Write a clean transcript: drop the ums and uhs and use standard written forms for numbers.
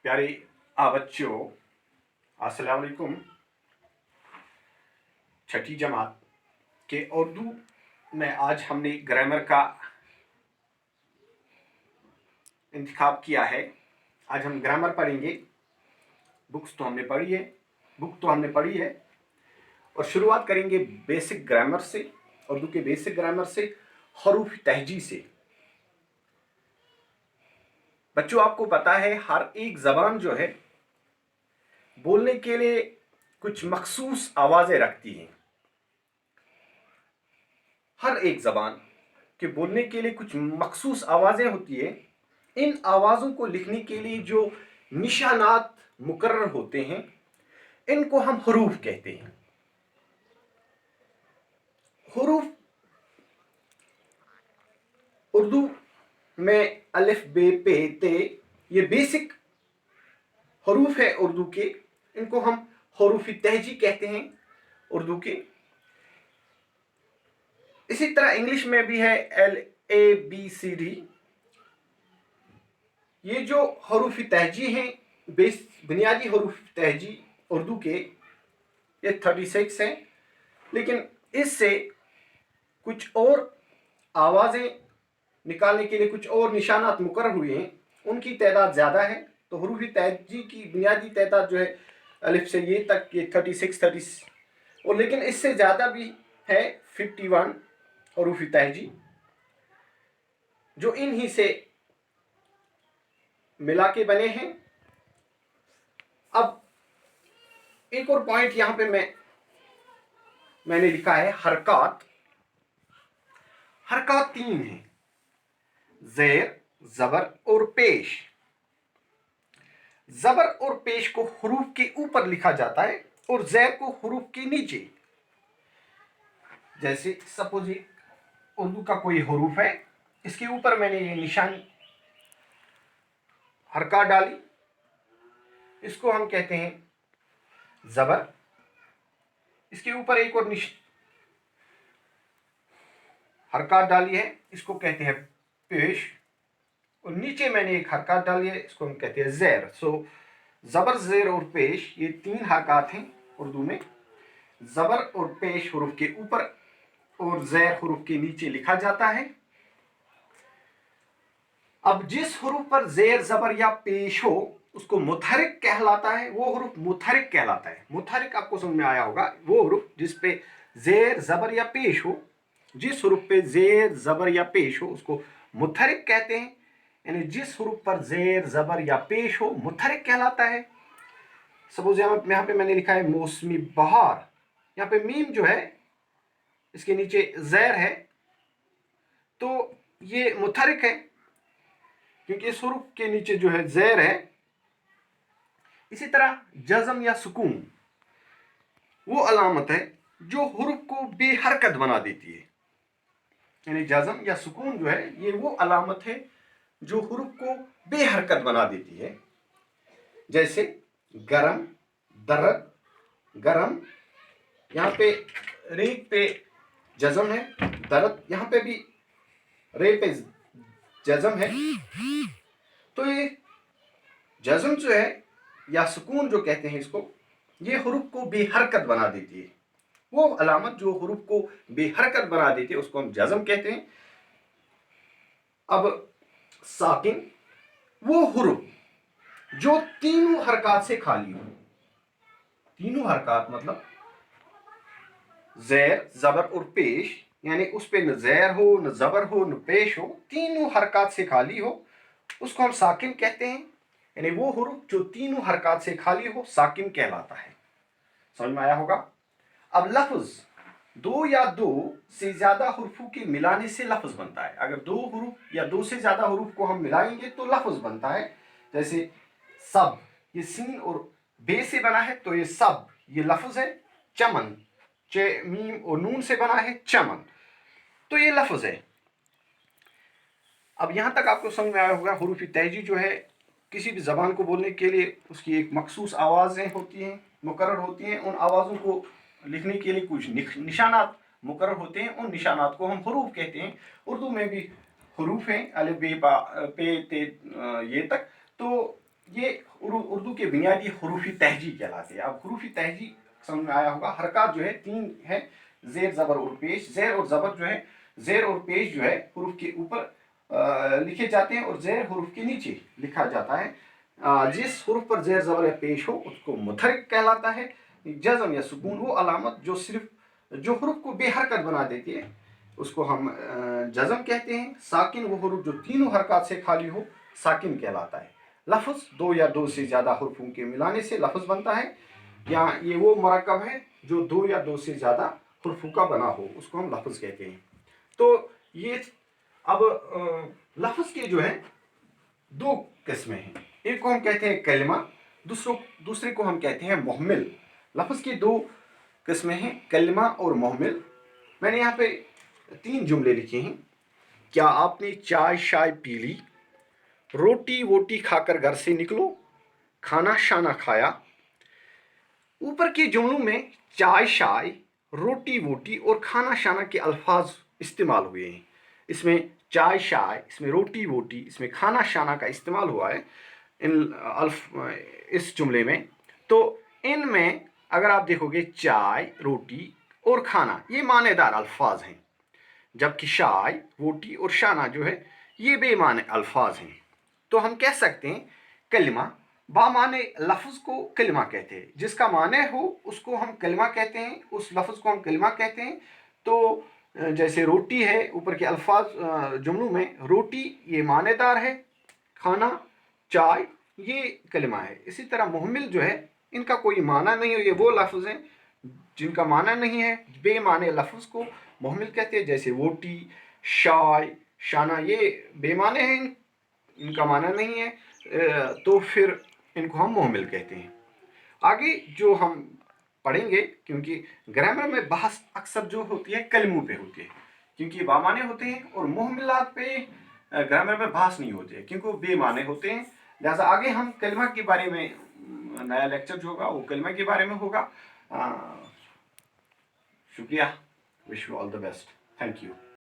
प्यारे बच्चों, अस्सलाम वालेकुम। छठी जमात के उर्दू में आज हमने ग्रामर का इंतखाब किया है। आज हम ग्रामर पढ़ेंगे। बुक तो हमने पढ़ी है और शुरुआत करेंगे बेसिक ग्रामर से, उर्दू के बेसिक ग्रामर से, हरूफ तहजी से। बच्चों, आपको पता है हर एक ज़बान जो है बोलने के लिए कुछ मखसूस आवाज़ें रखती हैं। हर एक ज़बान के बोलने के लिए कुछ मखसूस आवाज़ें होती है। इन आवाज़ों को लिखने के लिए जो निशानात मुकर्रर होते हैं, इनको हम हरूफ कहते हैं। हरूफ उर्दू में अलिफ बे पे ते, ये बेसिक हरूफ है उर्दू के। इनको हम हरूफ तहजी कहते हैं उर्दू के। इसी तरह इंग्लिश में भी है LABCD। ये जो हरूफ तहजी हैं, बुनियादी हरूफ तहजी उर्दू के, ये 36 हैं। लेकिन इससे कुछ और आवाज़ें निकालने के लिए कुछ और निशानात मुकर्रर हुए हैं, उनकी तादाद ज़्यादा है। तो हरूफ तहजी की बुनियादी तादाद जो है अलिफ से ये तक, ये 36 और लेकिन इससे ज़्यादा भी है 51 हरूफ तहजी, जो इन्हीं से मिला के बने हैं। अब एक और पॉइंट यहाँ पे मैंने लिखा है हरकत। हरकत 3 हैं: ज़ेर, ज़बर और पेश। ज़बर और पेश को हरूफ के ऊपर लिखा जाता है और ज़ेर को हरूफ के नीचे। जैसे सपोज उर्दू का कोई हरूफ है, इसके ऊपर मैंने ये निशान हरकत डाली, इसको हम कहते हैं ज़बर। इसके ऊपर एक और हरकत डाली है, इसको कहते हैं पेश। और नीचे मैंने एक हरकत डाली है, इसको हम कहते हैं ज़ेर। सो ज़बर, ज़ेर और पेश, ये 3 हरकत हैं उर्दू में। ज़बर और पेश हरूफ के ऊपर और ज़ेर हरूफ के नीचे लिखा जाता है। अब जिस हरूफ पर ज़ेर, ज़बर या पेश हो उसको मुतहरिक कहलाता है। वो हरूफ मुतहरिक कहलाता है। मुतहरिक आपको समझ में आया होगा, वो हरूफ जिस पे ज़ेर, ज़बर या पेश हो। जिस हरूफ पे ज़ेर, ज़बर या पेश हो उसको मुतहरिक कहते हैं। यानी जिस हरूफ पर ज़ेर, ज़बर या पेश हो मुतहरिक कहलाता है। सपोज यहाँ पे मैंने लिखा है मौसमी बहार। यहाँ पे मीम जो है इसके नीचे ज़ेर है, तो ये मुतहरिक है क्योंकि इस हरूफ के नीचे जो है ज़ेर है। इसी तरह जज़म या सुकून वो अलामत है जो हरूफ को बेहरकत बना देती है। यानी जज़म या सुकून जो है ये वो अलामत है जो हरूफ को बेहरकत बना देती है। जैसे गरम, दर्द, गरम, यहाँ पे रेप पे जज़म है, दर्द यहाँ पे भी रे पे जज़म है। तो ये जज़म जो है या सुकून जो कहते हैं इसको, ये हरूफ को बेहरकत बना देती है। वो अलामत जो हरूफ को बेहरकत बना देती है उसको हम जज़म कहते हैं। अब साकिन वो हरूफ जो तीनों हरकत से खाली हो। तीनों हरकत मतलब ज़ेर, ज़बर और पेश, यानी उस पे न ज़ेर हो, न ज़बर हो, न पेश हो, तीनों हरकत से खाली हो, उसको हम साकिन कहते हैं। यानी वो हरूफ जो तीनों हरकत से खाली हो साकिन कहलाता है। समझ में आया होगा। अब लफ्ज़, दो या दो से ज़्यादा हरूफों के मिलाने से लफ्ज़ बनता है। अगर दो हरूफ या दो से ज़्यादा हरूफ को हम मिलाएंगे तो लफ्ज़ बनता है। जैसे सब, ये सीन और बे से बना है तो ये सब, ये लफ्ज़ है। चमन, चे, मीम और नून से बना है चमन, तो ये लफ्ज़ है। अब यहाँ तक आपको समझ में आया होगा। हरूफ तहजी जो है किसी भी ज़बान को बोलने के लिए उसकी एक मखसूस आवाज़ें होती हैं, मुकर्रर होती हैं। उन आवाज़ों को लिखने के लिए कुछ निशानात मुकर्रर होते हैं। उन निशानात को हम हरूफ कहते हैं। उर्दू में भी हरूफ हैं, अलिफ बे पे ते ये तक। तो ये उर्दू के बुनियादी हरूफी तहजी कहलाते हैं। अब हरूफी तहजी समझ में आया होगा। हरकत जो है 3 है, जेर ज़बर और पेश। जेर और ज़बर जो है, जेर और पेश जो है हरूफ के ऊपर लिखे जाते हैं और जेर हरूफ के नीचे लिखा जाता है। जिस हरूफ पर जेर ज़बर या पेश हो उसको मुतहरिक कहलाता है। जज़म या सुकून वो अलामत जो सिर्फ जो हरूफ को बेहरकत बना देती है उसको हम जज़म कहते हैं। साकिन वो हरूफ जो तीनों हरकत से खाली हो साकिन कहलाता है। लफ्ज़ 2 या 2 से ज़्यादा हरूफों के मिलाने से लफ्ज़ बनता है। या ये वो मरकब है जो 2 या 2 से ज़्यादा हरूफों का बना हो, उसको हम लफ्ज़ कहते हैं। तो ये अब लफ्ज़ के जो है 2 किस्में हैं। एक को हम कहते हैं कलिमा, दूसरे को हम कहते हैं मुहमिल। लफ्ज़ की 2 किस्में हैं, कलिमा और मुहमिल। मैंने यहाँ पे 3 जुमले लिखे हैं। क्या आपने चाय शाय पी ली, रोटी वोटी खाकर घर से निकलो, खाना शाना खाया। ऊपर के जुमलों में चाय शाय, रोटी वोटी और खाना शाना के अल्फाज इस्तेमाल हुए हैं। इसमें चाय शाय, इसमें रोटी वोटी, इसमें खाना शाना का इस्तेमाल हुआ है इस जुमले में। तो इनमें अगर आप देखोगे चाय, रोटी और खाना ये मानेदार अल्फाज हैं, जबकि शाय, वोटी और शाना जो है ये बेमाने अल्फाज हैं। तो हम कह सकते हैं कलिमा, बामाने लफ्ज़ को कलिमा कहते हैं। जिसका माने हो उसको हम कलिमा कहते हैं, उस लफ्ज़ को हम कलिमा कहते हैं। तो जैसे रोटी है, ऊपर के अल्फाज जुमलों में रोटी ये मानेदार है, खाना चाय ये कलिमा है। इसी तरह मुहम्मिल जो है इनका कोई माना नहीं है, ये वो लफ्ज़ हैं जिनका माना नहीं है, बेमाने लफ्ज़ को मुहम्मिल कहते हैं। जैसे वोटी, शाय, शाना ये बेमाने हैं, इनका माना नहीं है, तो फिर इनको हम मुहम्मिल कहते हैं। आगे जो हम पढ़ेंगे, क्योंकि ग्रामर में बहस अक्सर जो होती है कलमों पे होती है, क्योंकि बामाने होते हैं, और मुहम्मिलात पे ग्रामर में बहस नहीं होती है क्योंकि वो बेमाने होते हैं। लिहाजा आगे हम कलमा के बारे में नया लेक्चर जो होगा वो कलमा के बारे में होगा। शुक्रिया, wish you all the best, thank you.